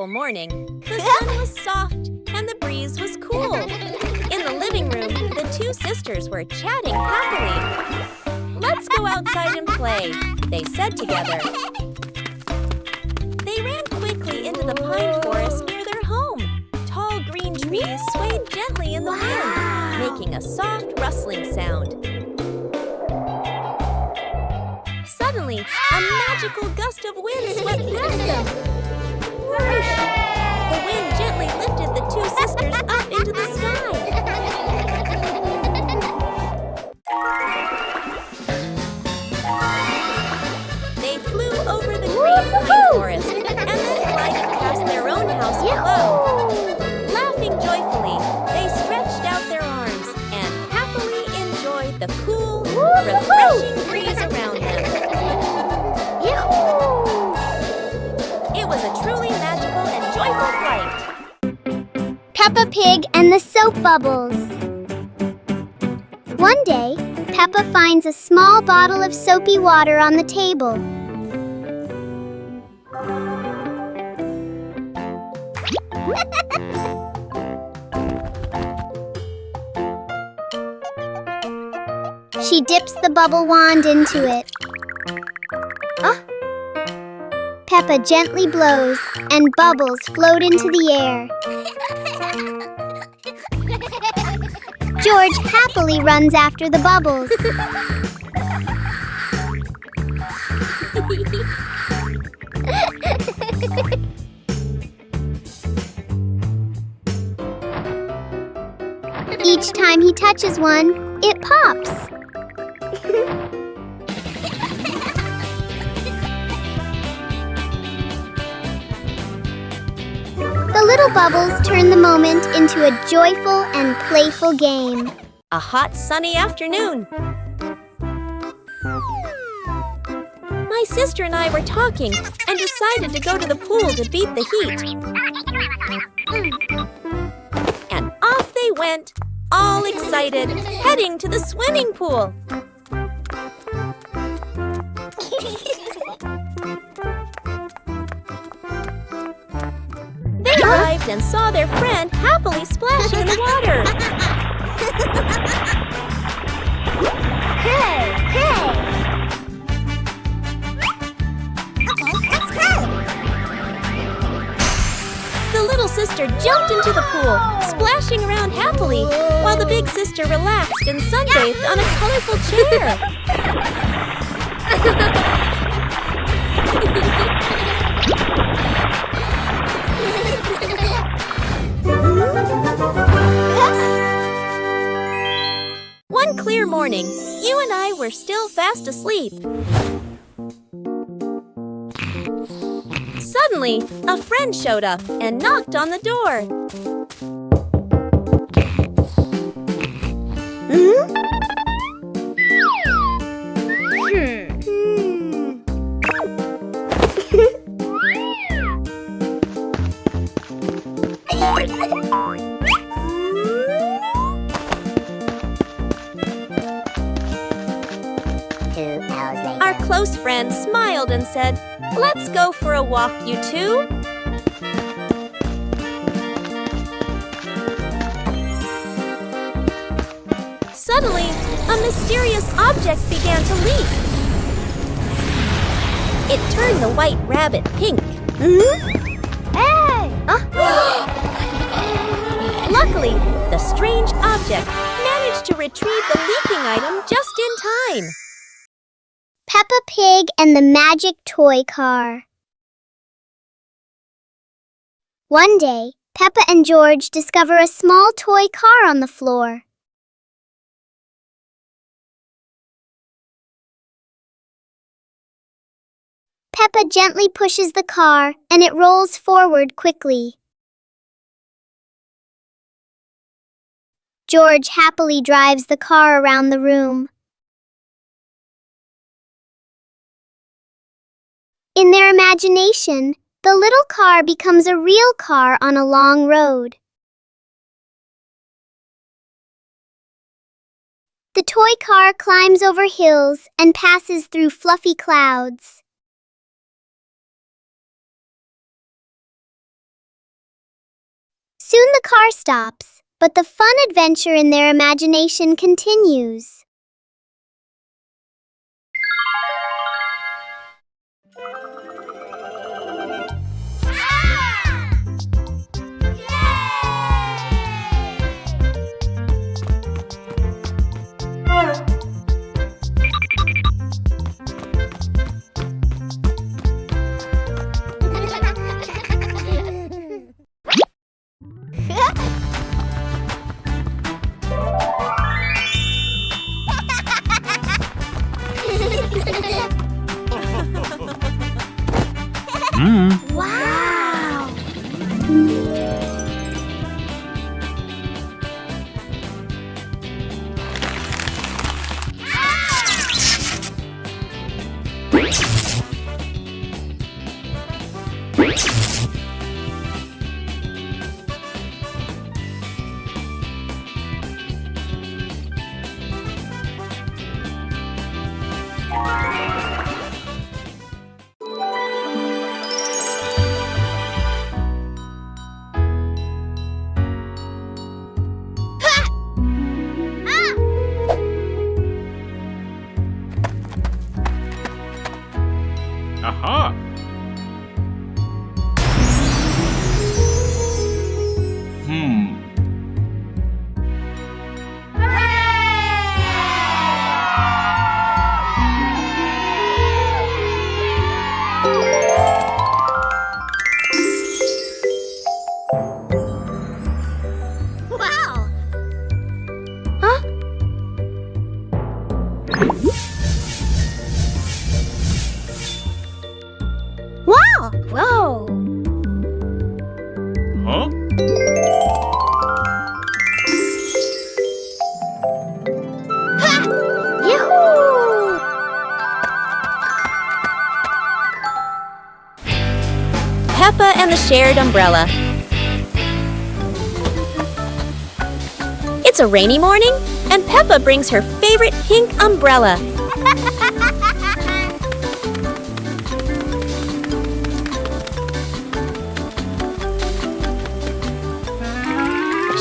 Morning. The sun was soft and the breeze was cool. In the living room, the two sisters were chatting happily. "Let's go outside and play," they said together. They ran quickly into the pine forest near their home. Tall green trees swayed gently in the wind, making a soft rustling sound. Suddenly, a magical gust of wind swept past them. Whoosh! The wind gently lifted the two sisters up into the sky. They flew over the green pine forest and then glided past their own house below. Laughing joyfully, they stretched out their arms and happily enjoyed the cool, refreshing breeze around them. It was a truly magical and joyful flight. Peppa Pig and the Soap Bubbles. One day, Peppa finds a small bottle of soapy water on the table. She dips the bubble wand into it. Peppa gently blows, and bubbles float into the air. George happily runs after the bubbles. Each time he touches one, it pops. The little bubbles turn the moment into a joyful and playful game. A hot, sunny afternoon. My sister and I were talking and decided to go to the pool to beat the heat. And off they went, all excited, heading to the swimming pool. They arrived and saw their friend happily splashing in the water. Hey, hey! Okay, let's go! The little sister jumped into the pool, splashing around happily, while the big sister relaxed and sunbathed on a colorful chair. One clear morning, you and I were still fast asleep. Suddenly, a friend showed up and knocked on the door. Our close friend smiled and said, "Let's go for a walk, you two." Suddenly, a mysterious object began to leap. It turned the white rabbit pink. Hey! Luckily, the strange object managed to retrieve the leaking item just in time. Peppa Pig and the Magic Toy Car. One day, Peppa and George discover a small toy car on the floor. Peppa gently pushes the car, and it rolls forward quickly. George happily drives the car around the room. In their imagination, the little car becomes a real car on a long road. The toy car climbs over hills and passes through fluffy clouds. Soon the car stops, but the fun adventure in their imagination continues. Wow! Aha! Wow! Wow! Whoa! Huh? Yahoo! Peppa and the shared umbrella. It's a rainy morning, and Peppa brings her favorite pink umbrella.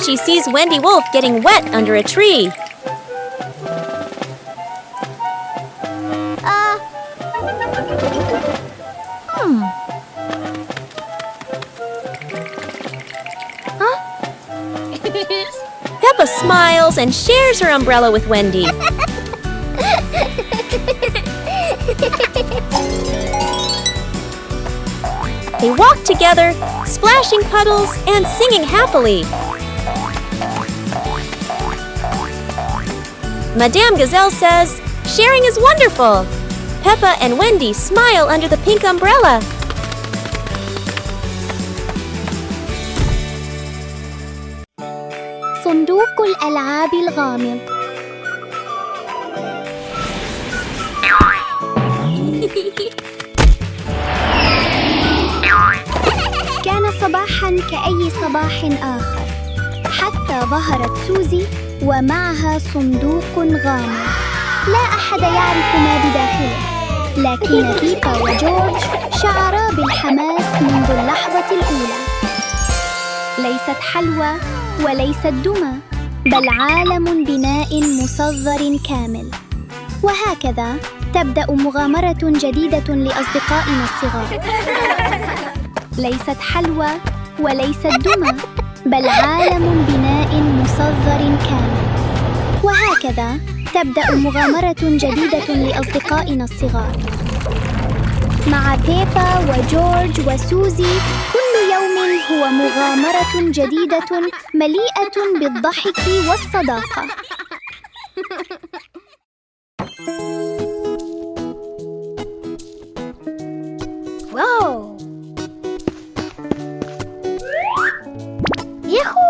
She sees Wendy Wolf getting wet under a tree. Peppa smiles and shares her umbrella with Wendy. They walk together, splashing puddles and singing happily. Madame Gazelle says, "Sharing is wonderful." Peppa and Wendy smile under the pink umbrella. صندوق الألعاب الغامض. كان صباحاً كأي صباح آخر، حتى ظهرت سوزي ومعها صندوق غامض. لا أحد يعرف ما بداخله، لكن بيبا وجورج شعرا بالحماس منذ اللحظة الأولى. ليست حلوى وليست دمى، بل عالم بناء مصغر كامل. وهكذا تبدأ مغامرة جديدة لأصدقائنا الصغار. ليست حلوى وليست دمى، بل عالم بناء مصغر كامل. وهكذا تبدأ مغامرة جديدة لأصدقائنا الصغار. مع بيبا وجورج وسوزي كل يوم هو مغامرة جديدة مليئة بالضحك والصداقة. واو! ياهو!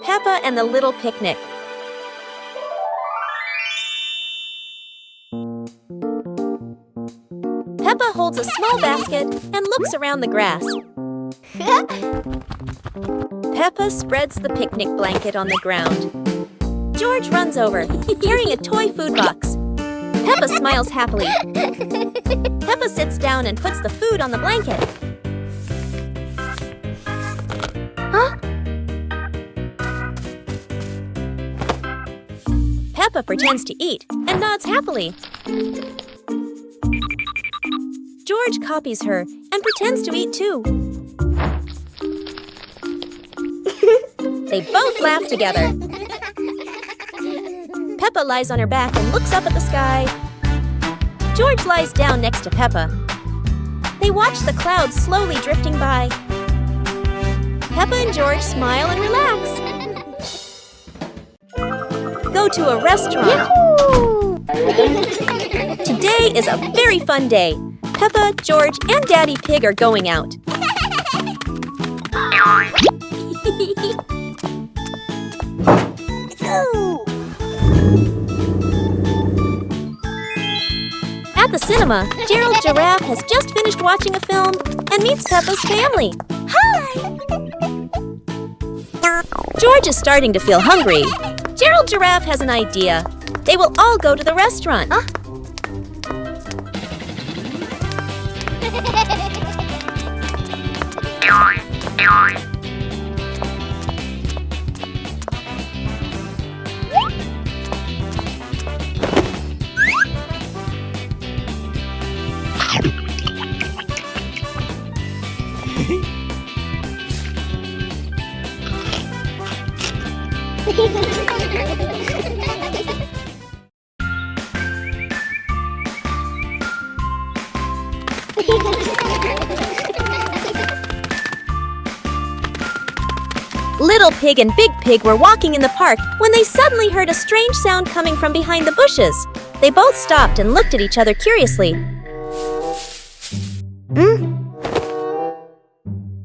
Peppa and the Little Picnic. Peppa holds a small basket and looks around the grass. Peppa spreads the picnic blanket on the ground. George runs over, carrying a toy food box. Peppa smiles happily. Peppa sits down and puts the food on the blanket. Peppa pretends to eat and nods happily. George copies her and pretends to eat too. They both laugh together. Peppa lies on her back and looks up at the sky. George lies down next to Peppa. They watch the clouds slowly drifting by. Peppa and George smile and relax. Go to a restaurant. Yahoo! Today is a very fun day. Peppa, George, and Daddy Pig are going out. At the cinema, Gerald Giraffe has just finished watching a film and meets Peppa's family. Hi! George is starting to feel hungry. Gerald Giraffe has an idea. They will all go to the restaurant. Little Pig and Big Pig were walking in the park when they suddenly heard a strange sound coming from behind the bushes. They both stopped and looked at each other curiously.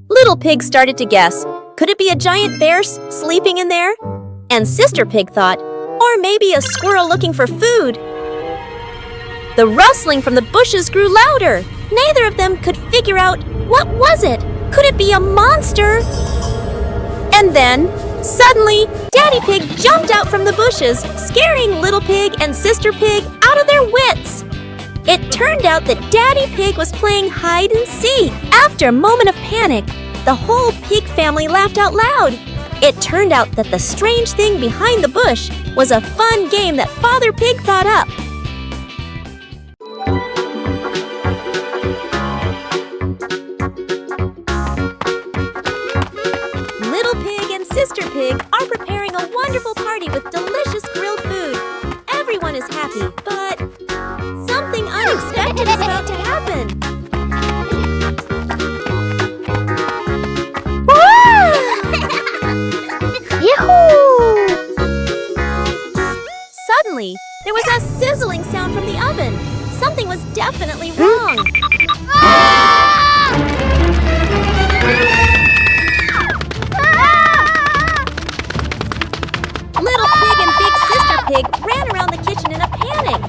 Little Pig started to guess. Could it be a giant bear sleeping in there? And Sister Pig thought, or maybe a squirrel looking for food. The rustling from the bushes grew louder. Neither of them could figure out what was it. Could it be a monster? And then, suddenly, Daddy Pig jumped out from the bushes, scaring Little Pig and Sister Pig out of their wits. It turned out that Daddy Pig was playing hide and seek. After a moment of panic, the whole pig family laughed out loud. It turned out that the strange thing behind the bush was a fun game that Father Pig thought up. Little Pig and Sister Pig are preparing a wonderful party with delicious grilled food. Everyone is happy, but something unexpected is about to happen. Yahoo! Suddenly, there was a sizzling sound from the oven. Something was definitely wrong. Little Pig and Big Sister Pig ran around the kitchen in a panic.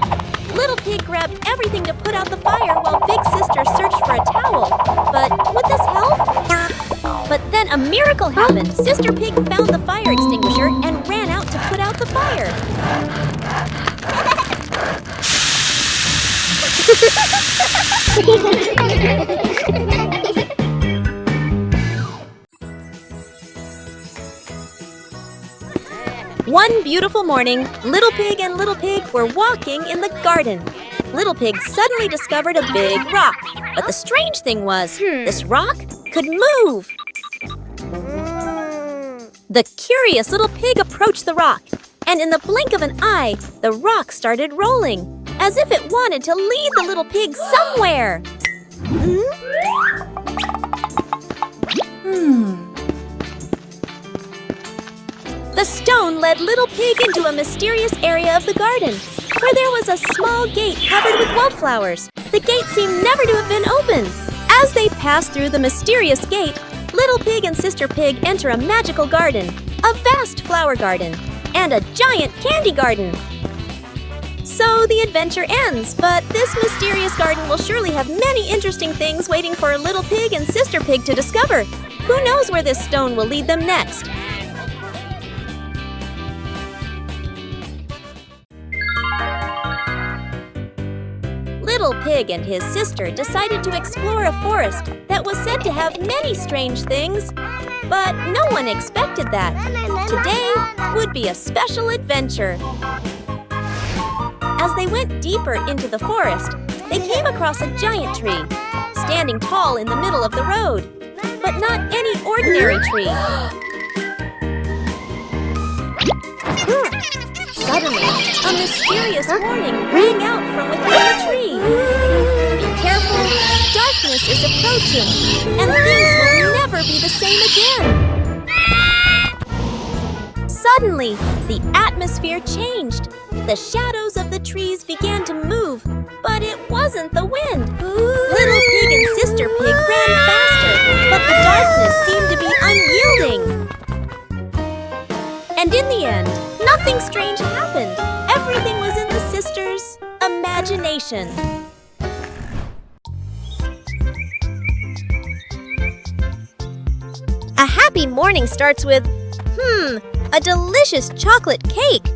Little Pig grabbed everything to put out the fire while Big Sister searched for a towel. But would this help? But then a miracle happened. Sister Pig found the fire extinguisher and ran out to put out the fire. One beautiful morning, Little Pig and Little Pig were walking in the garden. Little Pig suddenly discovered a big rock. But the strange thing was, this rock could move. The curious Little Pig approached the rock, and in the blink of an eye, the rock started rolling, as if it wanted to lead the Little Pig somewhere. The stone led Little Pig into a mysterious area of the garden, where there was a small gate covered with wildflowers. The gate seemed never to have been opened. As they passed through the mysterious gate, Little Pig and Sister Pig enter a magical garden, a vast flower garden, and a giant candy garden. So the adventure ends, but this mysterious garden will surely have many interesting things waiting for Little Pig and Sister Pig to discover. Who knows where this stone will lead them next? Little Pig and his sister decided to explore a forest that was said to have many strange things. But no one expected that. Today would be a special adventure. As they went deeper into the forest, they came across a giant tree, standing tall in the middle of the road. But not any ordinary tree. Suddenly, a mysterious warning rang out from within the tree. Be careful, darkness is approaching, and things will never be the same again. Suddenly, the atmosphere changed. The shadows of the trees began to move, but it wasn't the wind. Little Pig and Sister Pig ran faster, but the darkness seemed to be unyielding. And in the end, nothing strange happened. Everything was in the sisters' imagination. A happy morning starts with, a delicious chocolate cake.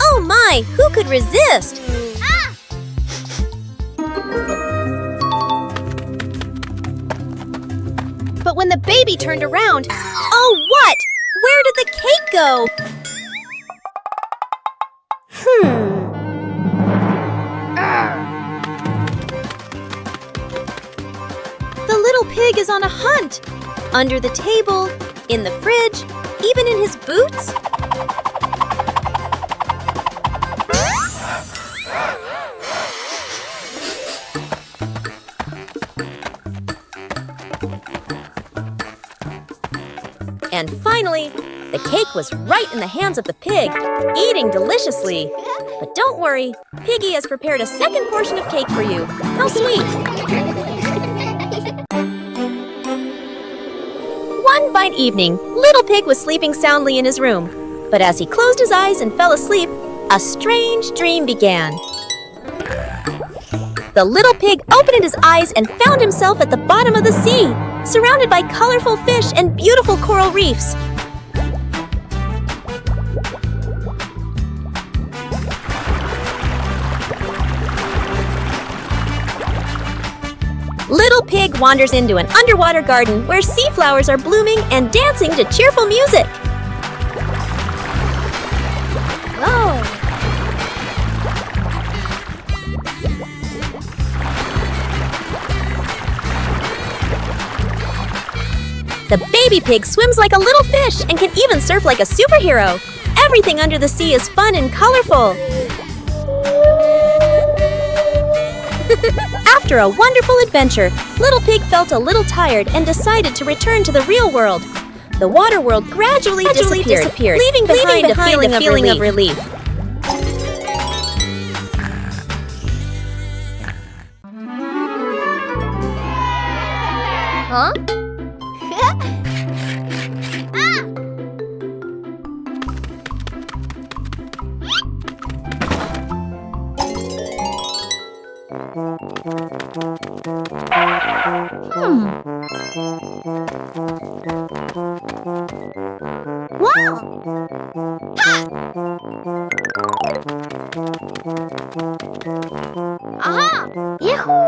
Oh my, who could resist? But when the baby turned around, oh what? Where did the cake go? The little pig is on a hunt. Under the table, in the fridge, even in his boots. And finally, the cake was right in the hands of the pig, eating deliciously. But don't worry, Piggy has prepared a second portion of cake for you. How sweet! One fine evening, Little Pig was sleeping soundly in his room. But as he closed his eyes and fell asleep, a strange dream began. The little pig opened his eyes and found himself at the bottom of the sea, surrounded by colorful fish and beautiful coral reefs. Little Pig wanders into an underwater garden where sea flowers are blooming and dancing to cheerful music. Whoa! The baby pig swims like a little fish and can even surf like a superhero. Everything under the sea is fun and colorful. After a wonderful adventure, Little Pig felt a little tired and decided to return to the real world. The water world gradually disappeared, leaving behind a feeling of relief. Huh? Aha! Yahoo!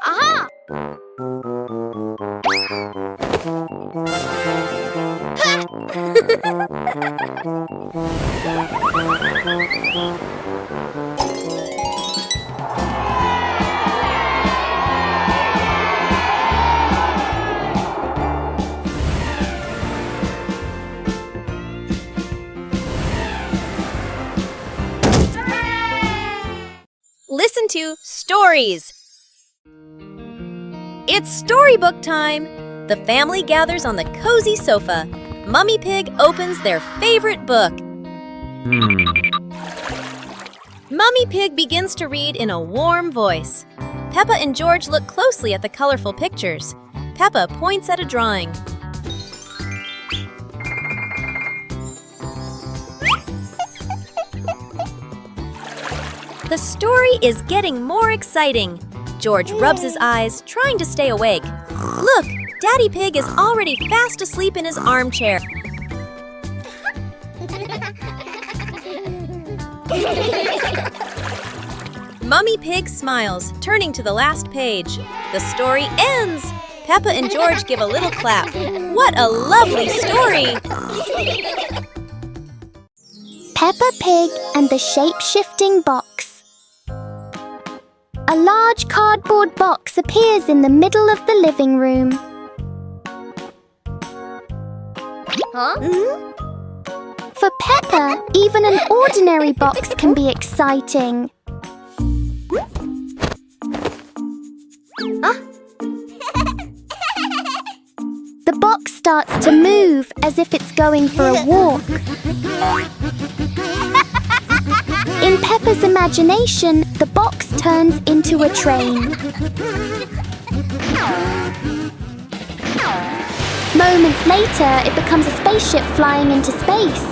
Aha! Listen to Stories. It's storybook time. The family gathers on the cozy sofa. Mummy Pig opens their favorite book. Mummy Pig begins to read in a warm voice. Peppa and George look closely at the colorful pictures. Peppa points at a drawing. The story is getting more exciting. George rubs his eyes, trying to stay awake. Look, Daddy Pig is already fast asleep in his armchair. Mummy Pig smiles, turning to the last page. The story ends! Peppa and George give a little clap. What a lovely story! Peppa Pig and the Shape-Shifting Box. A large cardboard box appears in the middle of the living room. For Peppa, even an ordinary box can be exciting. The box starts to move as if it's going for a walk. In Peppa's imagination, the box turns into a train. Moments later, it becomes a spaceship flying into space.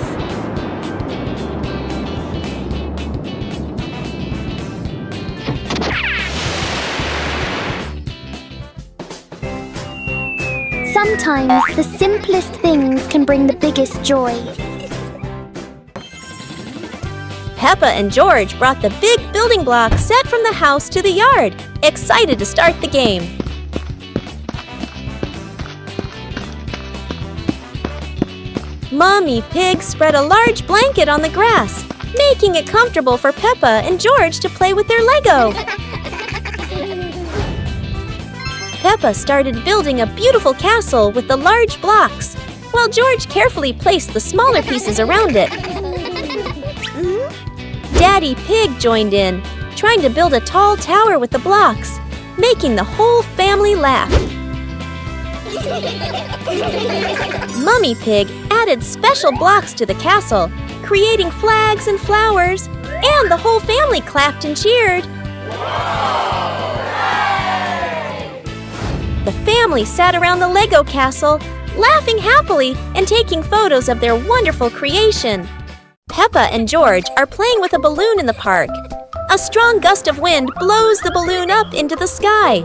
Sometimes the simplest things can bring the biggest joy. Peppa and George brought the big building blocks set from the house to the yard, excited to start the game. Mommy Pig spread a large blanket on the grass, making it comfortable for Peppa and George to play with their Lego. Peppa started building a beautiful castle with the large blocks, while George carefully placed the smaller pieces around it. Daddy Pig joined in, trying to build a tall tower with the blocks, making the whole family laugh. Mummy Pig added special blocks to the castle, creating flags and flowers, and the whole family clapped and cheered. The family sat around the Lego castle, laughing happily and taking photos of their wonderful creation. Peppa and George are playing with a balloon in the park. A strong gust of wind blows the balloon up into the sky.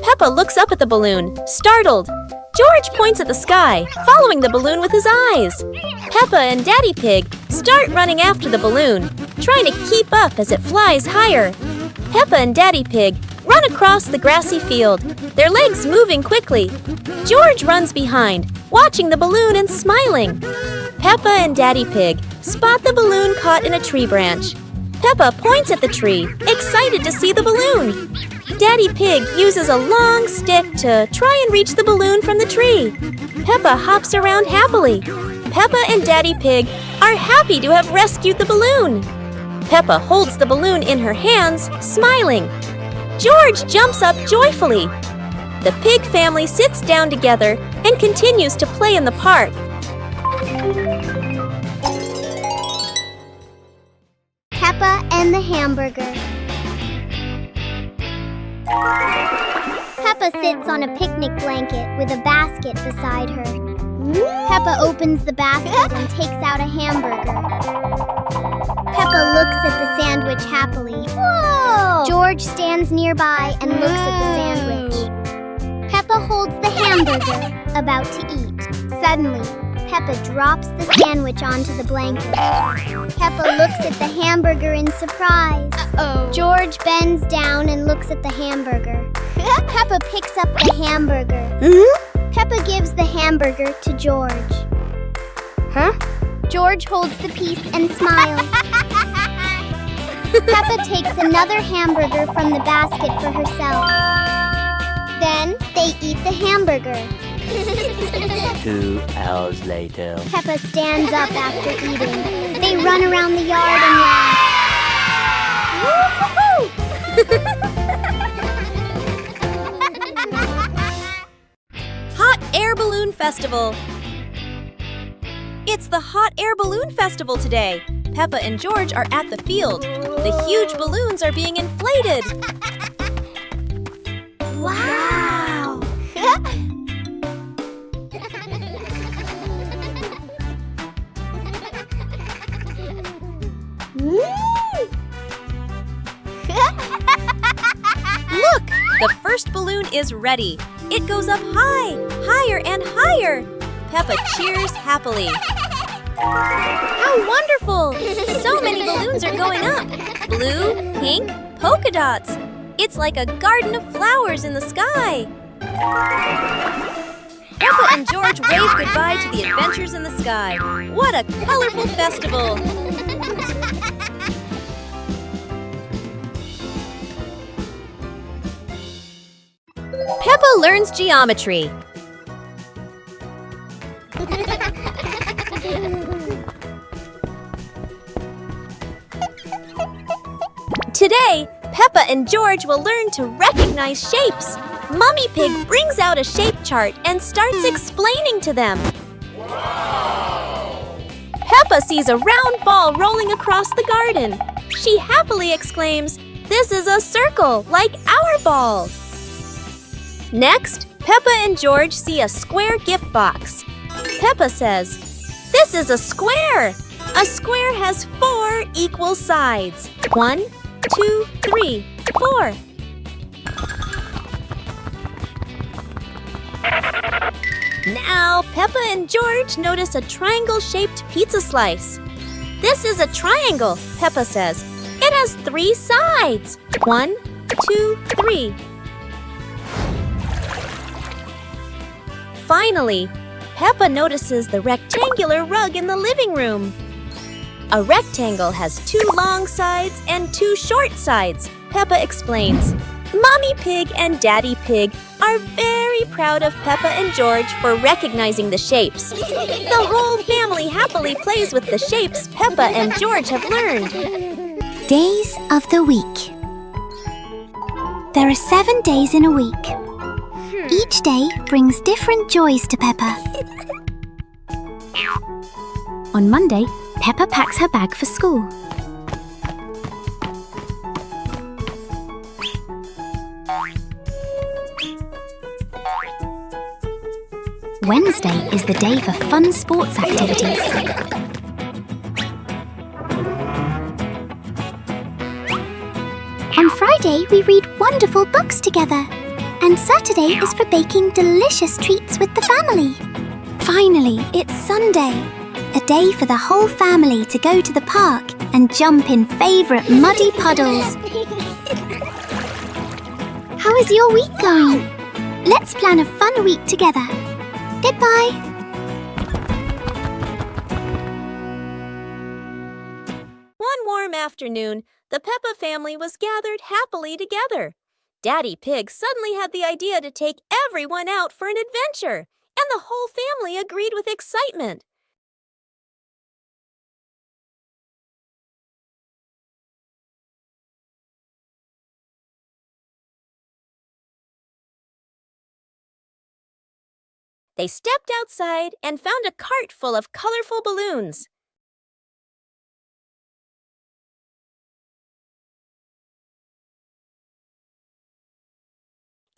Peppa looks up at the balloon, startled. George points at the sky, following the balloon with his eyes. Peppa and Daddy Pig start running after the balloon, trying to keep up as it flies higher. Peppa and Daddy Pig run across the grassy field, their legs moving quickly. George runs behind, watching the balloon and smiling. Peppa and Daddy Pig spot the balloon caught in a tree branch. Peppa points at the tree, excited to see the balloon. Daddy Pig uses a long stick to try and reach the balloon from the tree. Peppa hops around happily. Peppa and Daddy Pig are happy to have rescued the balloon. Peppa holds the balloon in her hands, smiling. George jumps up joyfully. The pig family sits down together and continues to play in the park. Peppa and the hamburger. Peppa sits on a picnic blanket with a basket beside her. Peppa opens the basket and takes out a hamburger. Peppa looks at the sandwich happily. Whoa! George stands nearby and looks at the sandwich. Peppa holds the hamburger, about to eat. Suddenly, Peppa drops the sandwich onto the blanket. Peppa looks at the hamburger in surprise. George bends down and looks at the hamburger. Peppa picks up the hamburger. Peppa gives the hamburger to George. George holds the piece and smiles. Peppa takes another hamburger from the basket for herself. Then they eat the hamburger. 2 hours later. Peppa stands up after eating. They run around the yard and laugh. Hot Air Balloon Festival. It's the Hot Air Balloon Festival today. Peppa and George are at the field. The huge balloons are being inflated. Wow! Look! The first balloon is ready. It goes up high, higher and higher. Peppa cheers happily. How wonderful! So many balloons are going up. Blue, pink, polka dots. It's like a garden of flowers in the sky. Peppa and George wave goodbye to the adventures in the sky. What a colorful festival! Peppa learns geometry. Today, Peppa and George will learn to recognize shapes. Mummy Pig brings out a shape chart and starts explaining to them. Wow! Peppa sees a round ball rolling across the garden. She happily exclaims, "This is a circle, like our ball." Next, Peppa and George see a square gift box. Peppa says, "This is a square. A square has 4 equal sides. 1, 2, 3, 4. Now, Peppa and George notice a triangle-shaped pizza slice. "This is a triangle," Peppa says. "It has 3 sides. 1, 2, 3. Finally, Peppa notices the rectangular rug in the living room. A rectangle has 2 long sides and 2 short sides, Peppa explains. Mommy Pig and Daddy Pig are very proud of Peppa and George for recognizing the shapes. The whole family happily plays with the shapes Peppa and George have learned. Days of the week. There are 7 days in a week. Each day brings different joys to Peppa. On Monday, Peppa packs her bag for school. Wednesday is the day for fun sports activities. On Friday, we read wonderful books together. And Saturday is for baking delicious treats with the family. Finally, it's Sunday. A day for the whole family to go to the park and jump in favourite muddy puddles. How is your week going? Let's plan a fun week together. Goodbye. One warm afternoon, the Peppa family was gathered happily together. Daddy Pig suddenly had the idea to take everyone out for an adventure, and the whole family agreed with excitement. They stepped outside and found a cart full of colorful balloons.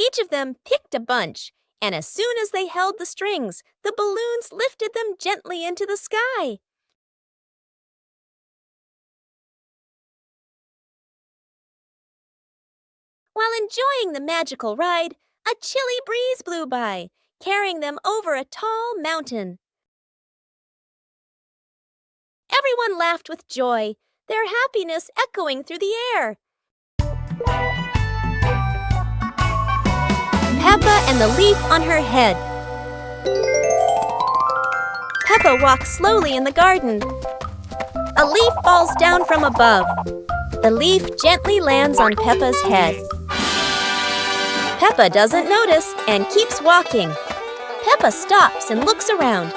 Each of them picked a bunch, and as soon as they held the strings, the balloons lifted them gently into the sky. While enjoying the magical ride, a chilly breeze blew by, carrying them over a tall mountain. Everyone laughed with joy, their happiness echoing through the air. Peppa and the leaf on her head. Peppa walks slowly in the garden. A leaf falls down from above. The leaf gently lands on Peppa's head. Peppa doesn't notice and keeps walking. Peppa stops and looks around.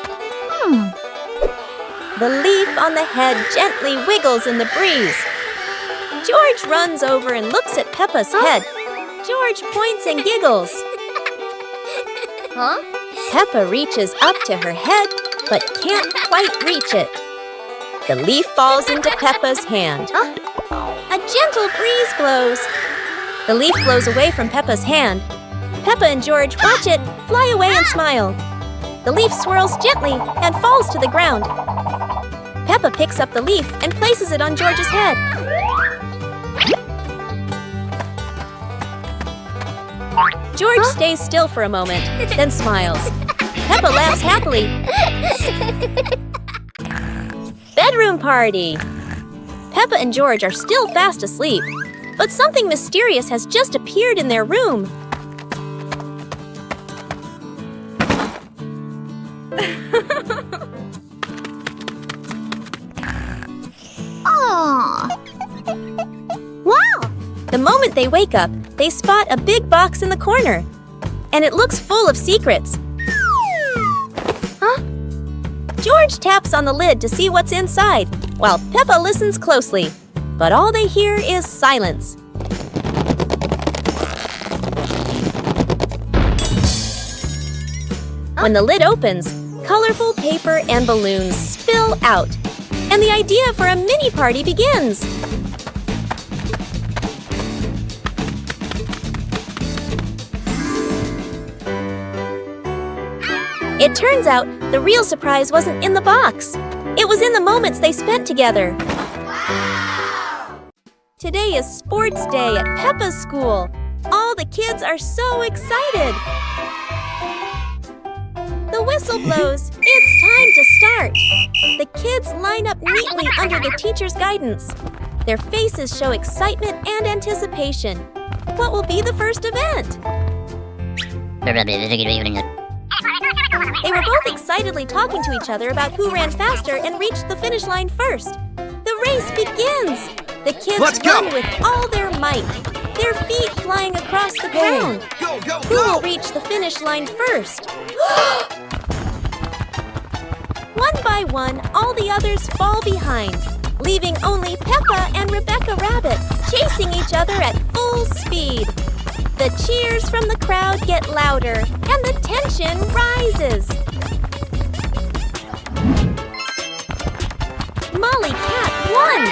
The leaf on the head gently wiggles in the breeze. George runs over and looks at Peppa's head. George points and giggles. Peppa reaches up to her head, but can't quite reach it. The leaf falls into Peppa's hand. A gentle breeze blows. The leaf blows away from Peppa's hand. Peppa and George watch it fly away and smile. The leaf swirls gently and falls to the ground. Peppa picks up the leaf and places it on George's head. George stays still for a moment, then smiles. Peppa laughs happily. Bedroom party! Peppa and George are still fast asleep, but something mysterious has just appeared in their room. moment they wake up, they spot a big box in the corner. And it looks full of secrets. Huh? George taps on the lid to see what's inside, while Peppa listens closely. But all they hear is silence. When the lid opens, colorful paper and balloons spill out, and the idea for a mini party begins. It turns out the real surprise wasn't in the box. It was in the moments they spent together. Wow! Today is sports day at Peppa's school. All the kids are so excited. The whistle blows. It's time to start. The kids line up neatly under the teacher's guidance. Their faces show excitement and anticipation. What will be the first event? They were both excitedly talking to each other about who ran faster and reached the finish line first. The race begins. The kids run with all their might, their feet flying across the ground. Who will reach the finish line first? One by one, all the others fall behind, leaving only Peppa and Rebecca Rabbit chasing each other at full speed. The cheers from the crowd get louder, and the tension rises. Molly Cat won!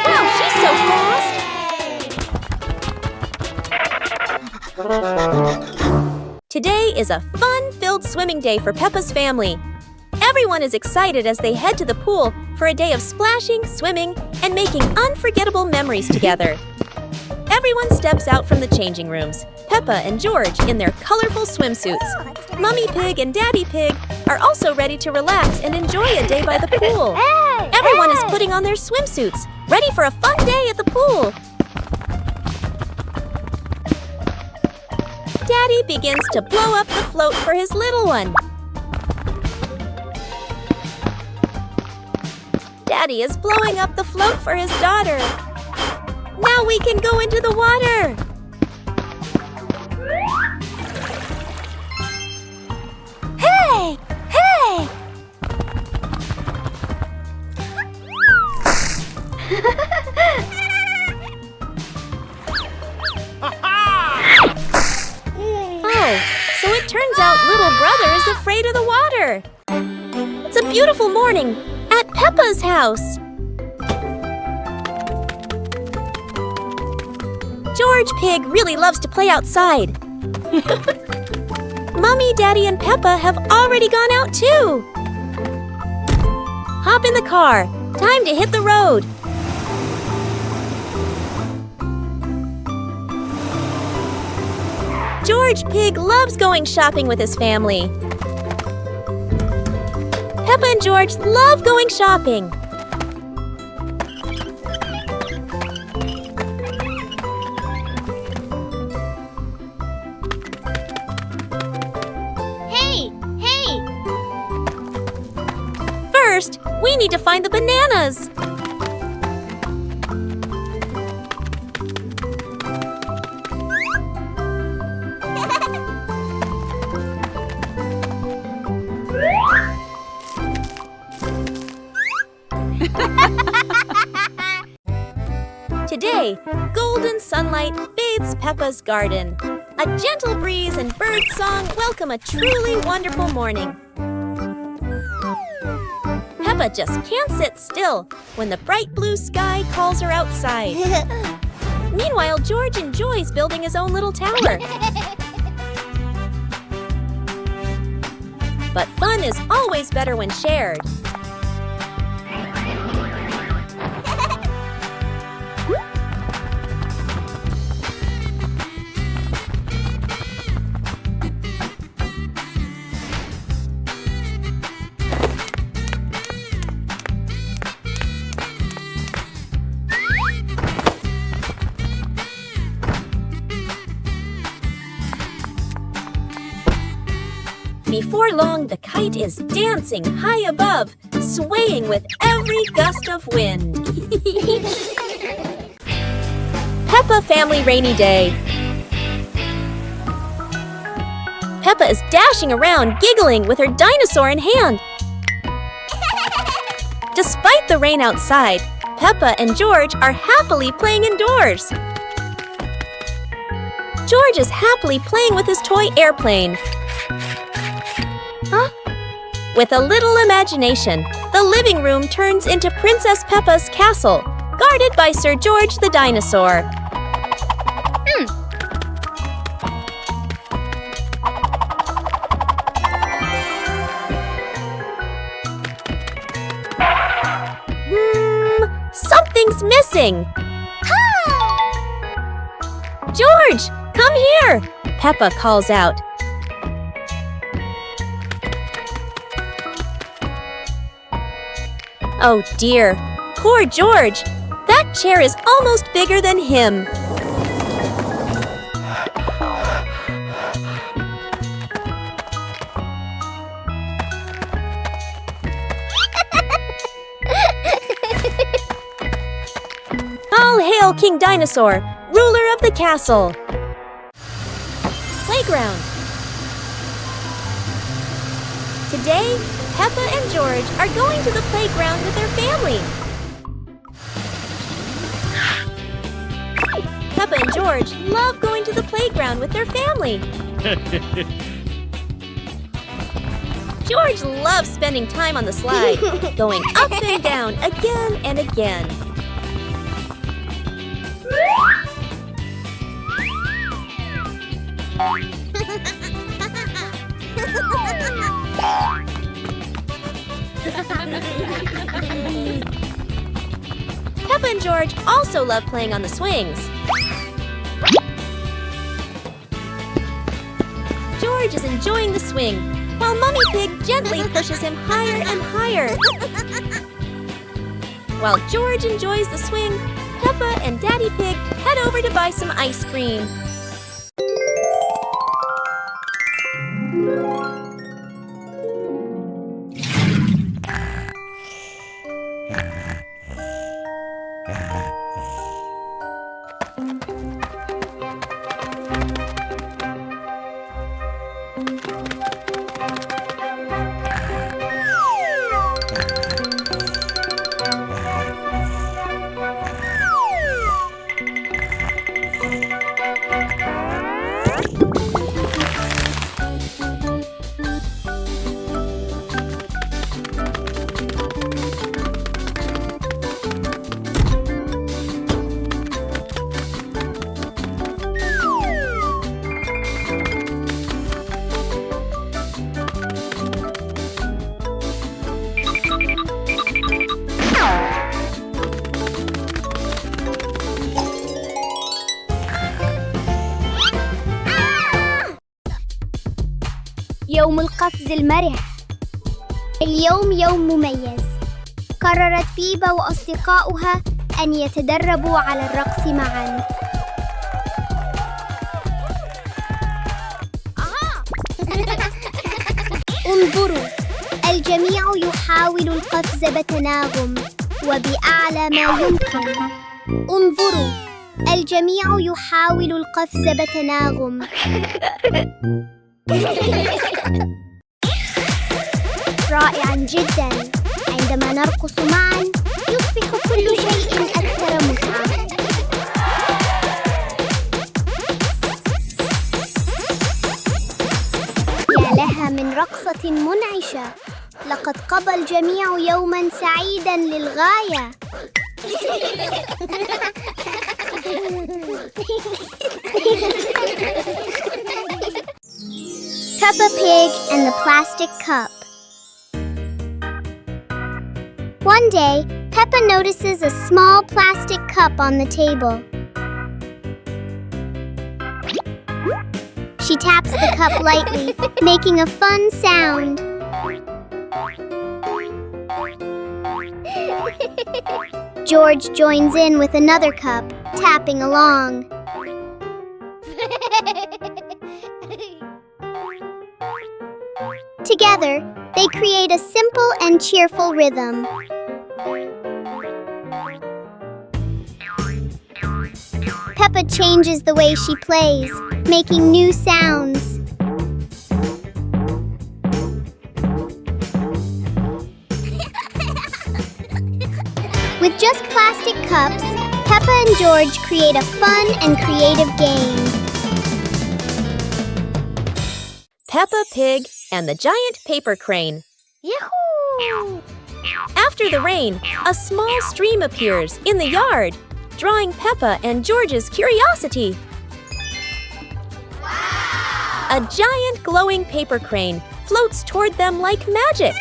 Wow, she's so fast! Today is a fun-filled swimming day for Peppa's family. Everyone is excited as they head to the pool for a day of splashing, swimming, and making unforgettable memories together. Everyone steps out from the changing rooms, Peppa and George in their colorful swimsuits. Mummy Pig and Daddy Pig are also ready to relax and enjoy a day by the pool. Everyone is putting on their swimsuits, ready for a fun day at the pool. Daddy begins to blow up the float for his little one. Daddy is blowing up the float for his daughter. Now we can go into the water! Hey! Hey! Oh, so it turns out little brother is afraid of the water. It's a beautiful morning at Peppa's house. George Pig really loves to play outside. Mummy, Daddy, and Peppa have already gone out too. Hop in the car. Time to hit the road. George Pig loves going shopping with his family. Peppa and George love going shopping. First, we need to find the bananas. Today, golden sunlight bathes Peppa's garden. A gentle breeze and bird song welcome a truly wonderful morning. Peppa just can't sit still when the bright blue sky calls her outside. Meanwhile, George enjoys building his own little tower. But fun is always better when shared. Before long, the kite is dancing high above, swaying with every gust of wind. Peppa Peppa Family Rainy Day. Peppa is dashing around, giggling with her dinosaur in hand. Despite the rain outside, Peppa and George are happily playing indoors. George is happily playing with his toy airplane. With a little imagination, the living room turns into Princess Peppa's castle, guarded by Sir George the dinosaur. Something's missing! George, come here! Peppa calls out. Oh dear, poor George! That chair is almost bigger than him. All hail King Dinosaur, ruler of the castle. Playground. Today, Peppa and George are going to the playground with their family. Peppa and George love going to the playground with their family. George loves spending time on the slide, going up and down again and again. Peppa and George also love playing on the swings. George is enjoying the swing, while Mummy Pig gently pushes him higher and higher. While George enjoys the swing, Peppa and Daddy Pig head over to buy some ice cream. يوم القفز المرح. اليوم يوم مميز. قررت بيبا وأصدقاؤها أن يتدربوا على الرقص معاً. انظروا، الجميع يحاول القفز بتناغم وبأعلى ما يمكن. انظروا، الجميع يحاول القفز بتناغم. رائعاً جداً. عندما نرقص معاً يصبح كل شيء أكثر متعة. يا لها من رقصة منعشة. لقد قضى الجميع يوماً سعيداً للغاية. Peppa Pig and the Plastic Cup. One day, Peppa notices a small plastic cup on the table. She taps the cup lightly, making a fun sound. George joins in with another cup, tapping along. Together, they create a simple and cheerful rhythm. Peppa changes the way she plays, making new sounds. With just plastic cups, Peppa and George create a fun and creative game. Peppa Pig and the Giant Paper Crane. Yahoo! After the rain, a small stream appears in the yard, drawing Peppa and George's curiosity. Wow! A giant glowing paper crane floats toward them like magic.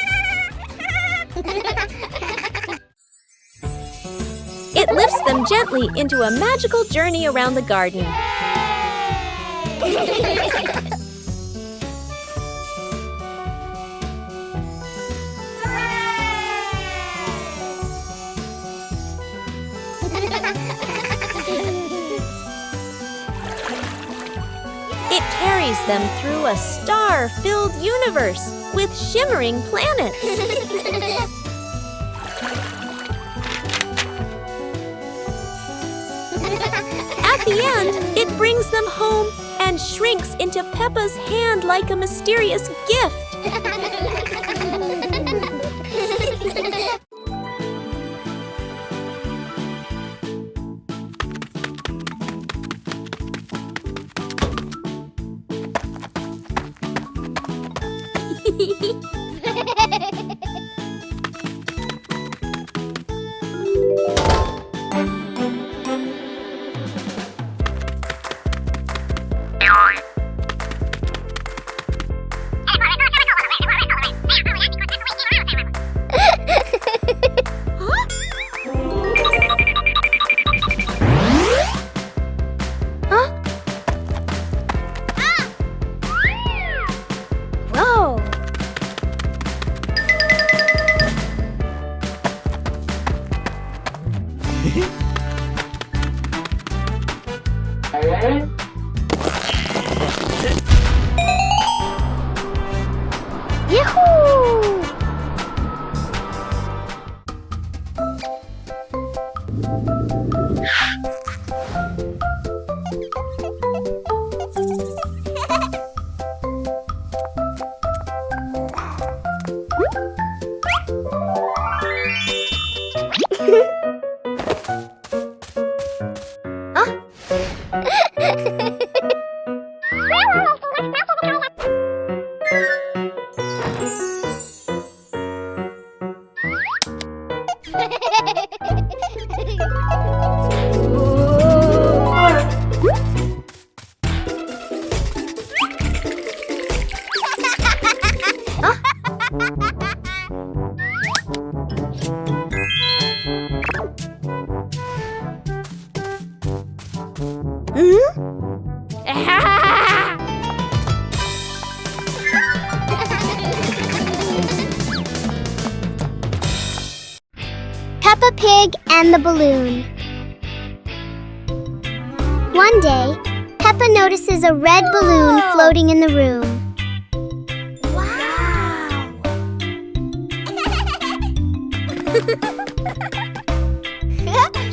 It lifts them gently into a magical journey around the garden. It carries them through a star-filled universe with shimmering planets. At the end, it brings them home and shrinks into Peppa's hand like a mysterious gift. Yahoo! Peppa Pig and the Balloon. One day, Peppa notices a red balloon floating in the room. Wow!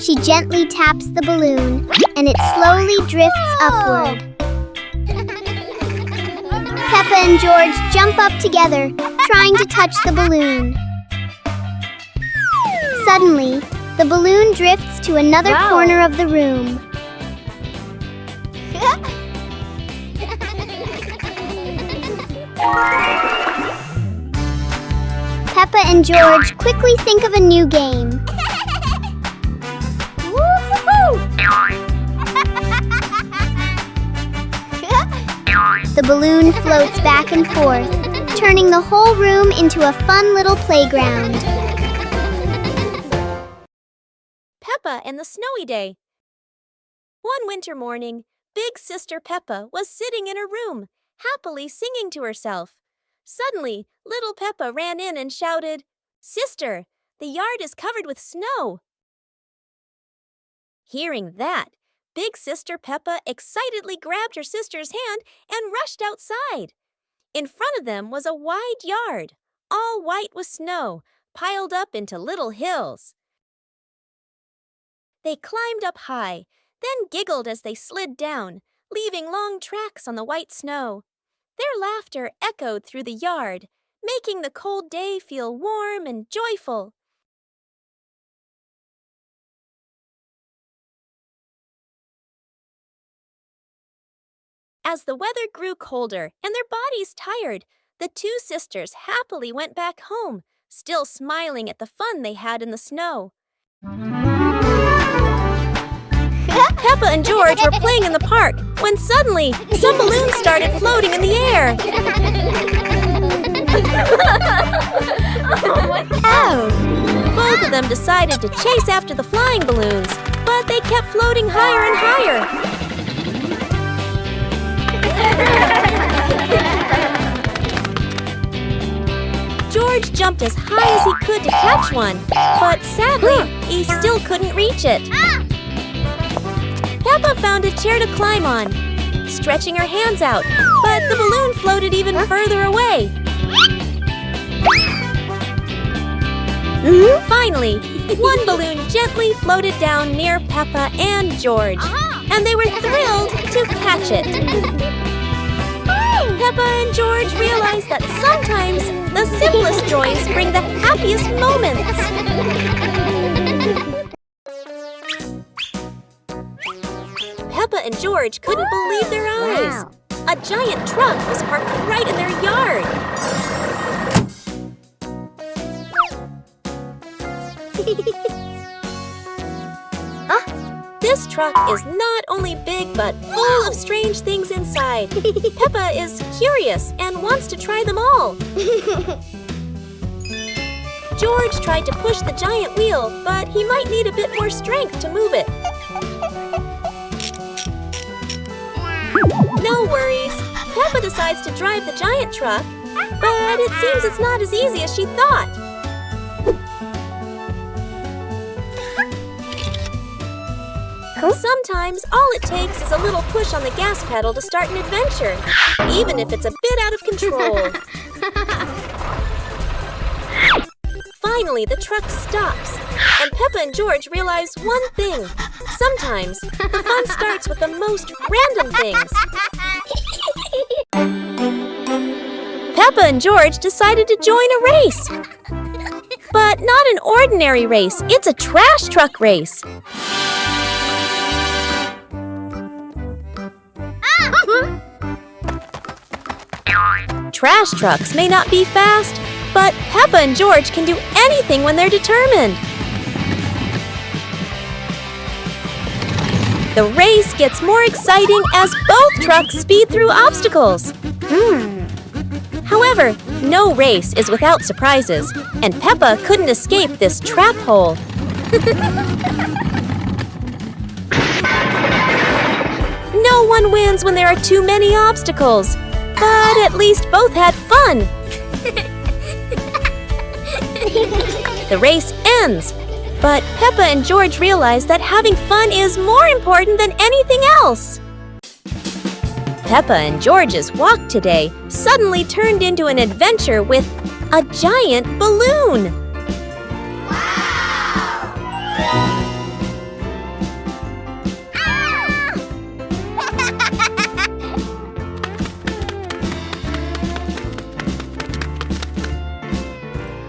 She gently taps the balloon, and it slowly drifts upward. Peppa and George jump up together, trying to touch the balloon. Suddenly, the balloon drifts to another corner of the room. Peppa and George quickly think of a new game. The balloon floats back and forth, turning the whole room into a fun little playground. Peppa and the Snowy Day. One winter morning, Big Sister Peppa was sitting in her room, happily singing to herself. Suddenly, little Peppa ran in and shouted, "Sister, the yard is covered with snow." Hearing that, Big Sister Peppa excitedly grabbed her sister's hand and rushed outside. In front of them was a wide yard, all white with snow, piled up into little hills. They climbed up high, then giggled as they slid down, leaving long tracks on the white snow. Their laughter echoed through the yard, making the cold day feel warm and joyful. As the weather grew colder and their bodies tired, the two sisters happily went back home, still smiling at the fun they had in the snow. Peppa and George were playing in the park when suddenly some balloons started floating in the air. Both of them decided to chase after the flying balloons, but they kept floating higher and higher. George jumped as high as he could to catch one, but sadly, he still couldn't reach it. Peppa found a chair to climb on, stretching her hands out, but the balloon floated even further away. Finally, one balloon gently floated down near Peppa and George, and they were thrilled to catch it. Peppa and George realized that sometimes the simplest joys bring the happiest moments. Peppa and George couldn't believe their eyes. Wow. A giant truck was parked right in their yard. This truck is not only big but full of strange things inside. Peppa is curious and wants to try them all. George tried to push the giant wheel, but he might need a bit more strength to move it. No worries. Peppa decides to drive the giant truck, but it seems it's not as easy as she thought. Sometimes all it takes is a little push on the gas pedal to start an adventure, even if it's a bit out of control. Finally, the truck stops, and Peppa and George realize one thing. Sometimes the fun starts with the most random things. Peppa and George decided to join a race. But not an ordinary race, it's a trash truck race. Trash trucks may not be fast, but Peppa and George can do anything when they're determined. The race gets more exciting as both trucks speed through obstacles. However, no race is without surprises, and Peppa couldn't escape this trap hole. No one wins when there are too many obstacles, but at least both had fun. The race ends, but Peppa and George realize that having fun is more important than anything else. Peppa and George's walk today suddenly turned into an adventure with a giant balloon.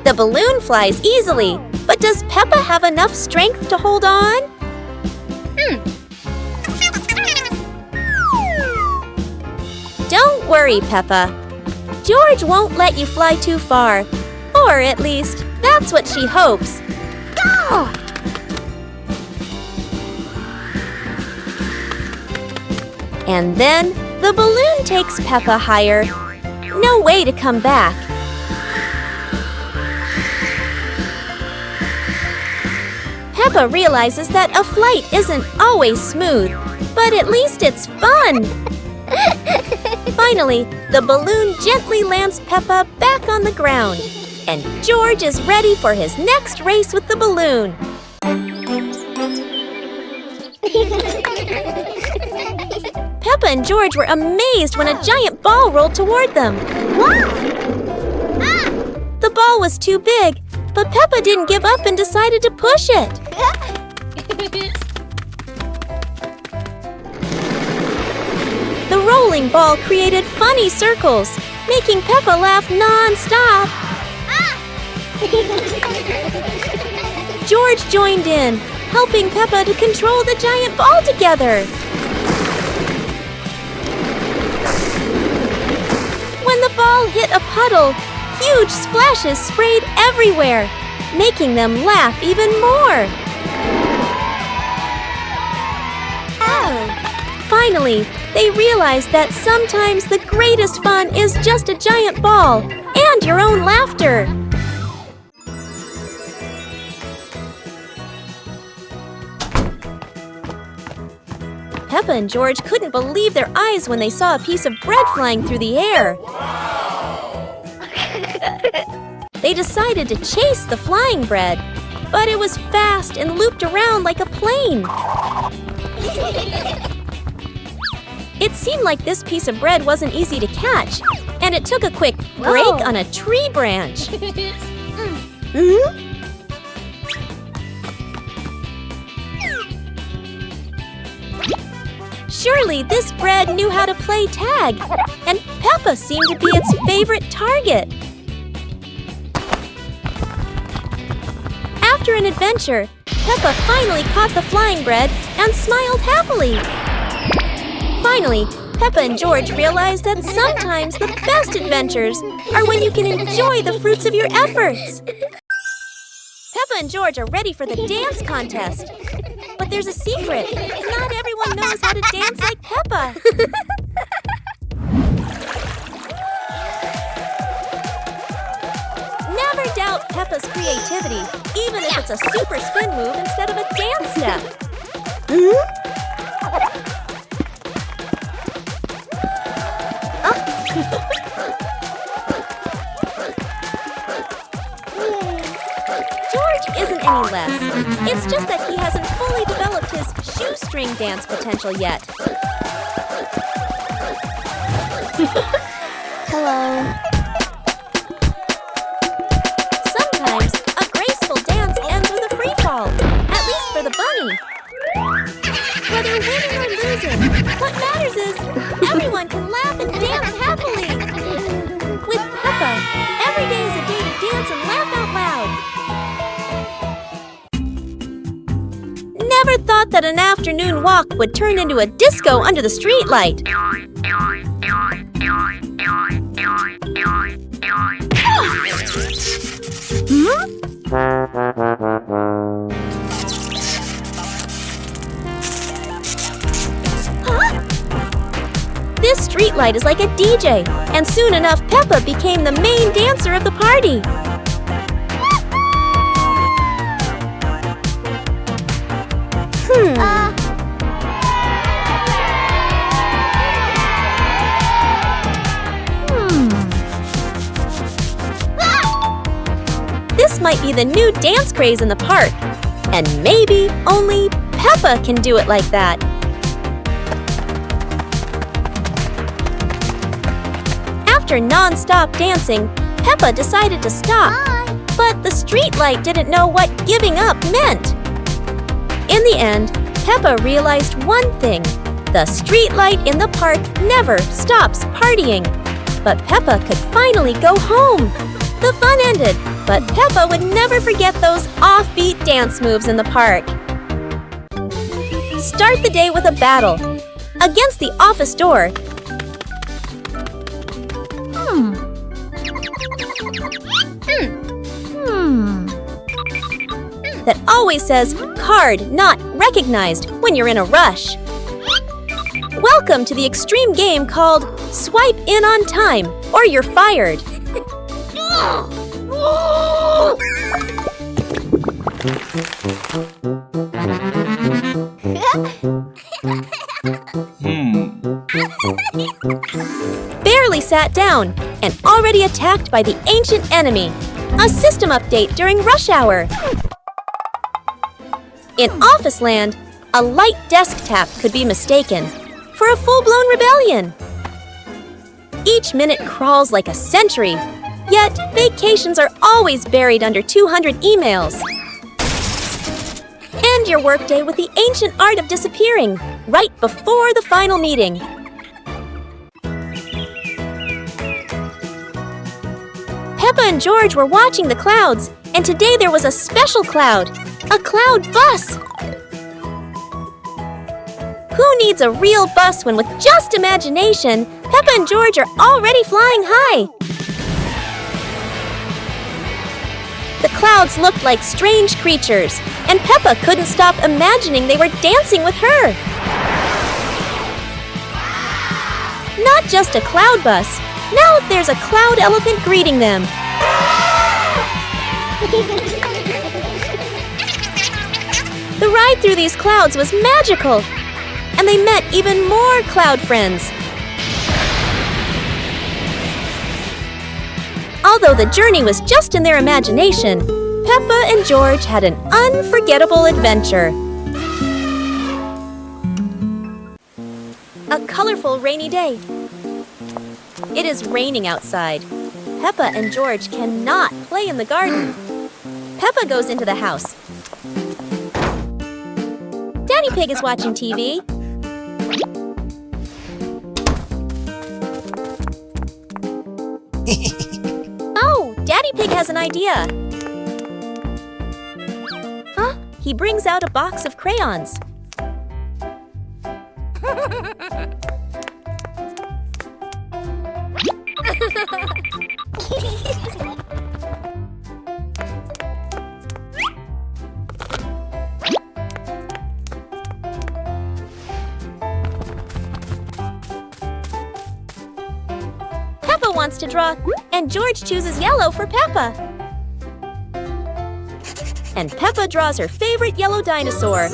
The balloon flies easily, but does Peppa have enough strength to hold on? Don't worry, Peppa. George won't let you fly too far, or at least that's what she hopes. Go! And then the balloon takes Peppa higher. No way to come back. Peppa realizes that a flight isn't always smooth, but at least it's fun. Finally, the balloon gently lands Peppa back on the ground, and George is ready for his next race with the balloon. Peppa and George were amazed when a giant ball rolled toward them. The ball was too big, but Peppa didn't give up and decided to push it. bowling ball created funny circles, making Peppa laugh non-stop. George joined in, helping Peppa to control the giant ball together. When the ball hit a puddle, huge splashes sprayed everywhere, making them laugh even more. Finally, they realized that sometimes the greatest fun is just a giant ball and your own laughter. Peppa and George couldn't believe their eyes when they saw a piece of bread flying through the air. They decided to chase the flying bread, but it was fast and looped around like a plane. It seemed like this piece of bread wasn't easy to catch, and it took a quick break on a tree branch. Surely this bread knew how to play tag, and Peppa seemed to be its favorite target. After an adventure, Peppa finally caught the flying bread and smiled happily. Finally, Peppa and George realized that sometimes the best adventures are when you can enjoy the fruits of your efforts. Peppa and George are ready for the dance contest. But there's a secret. Not everyone knows how to dance like Peppa. Never doubt Peppa's creativity, even if it's a super spin move instead of a dance step. George isn't any less. It's just that he hasn't fully developed his shoestring dance potential yet. Hello. Sometimes a graceful dance ends with a free fall, at least for the bunny. Whether winning or losing, what matters is everyone can laugh and dance happily. With Peppa, every day is a day to dance and laugh out loud. Never thought that an afternoon walk would turn into a disco under the streetlight. This streetlight is like a DJ, and soon enough Peppa became the main dancer of the party. This might be the new dance craze in the park, and maybe only Peppa can do it like that. After non-stop dancing, Peppa decided to stop. But the streetlight didn't know what giving up meant. In the end, Peppa realized one thing. The streetlight in the park never stops partying. But Peppa could finally go home. The fun ended, but Peppa would never forget those offbeat dance moves in the park. Start the day with a battle. Against the office door, that always says, "Card not recognized," when you're in a rush. Welcome to the extreme game called Swipe In on Time, or you're fired. Barely sat down and already attacked by the ancient enemy. A system update during rush hour. In Office Land, a light desk tap could be mistaken for a full-blown rebellion. Each minute crawls like a century, yet vacations are always buried under 200 emails. End your workday with the ancient art of disappearing right before the final meeting. Peppa and George were watching the clouds, and today there was a special cloud, a cloud bus. Who needs a real bus when with just imagination, Peppa and George are already flying high? The clouds looked like strange creatures, and Peppa couldn't stop imagining they were dancing with her. Not just a cloud bus. Now there's a cloud elephant greeting them. The ride through these clouds was magical, and they met even more cloud friends. Although the journey was just in their imagination, Peppa and George had an unforgettable adventure. A colorful rainy day. It is raining outside. Peppa and George cannot play in the garden. Peppa goes into the house. Daddy Pig is watching TV. Oh, Daddy Pig has an idea. Huh? He brings out a box of crayons. Peppa wants to draw, and George chooses yellow for Peppa. And Peppa draws her favorite yellow dinosaur.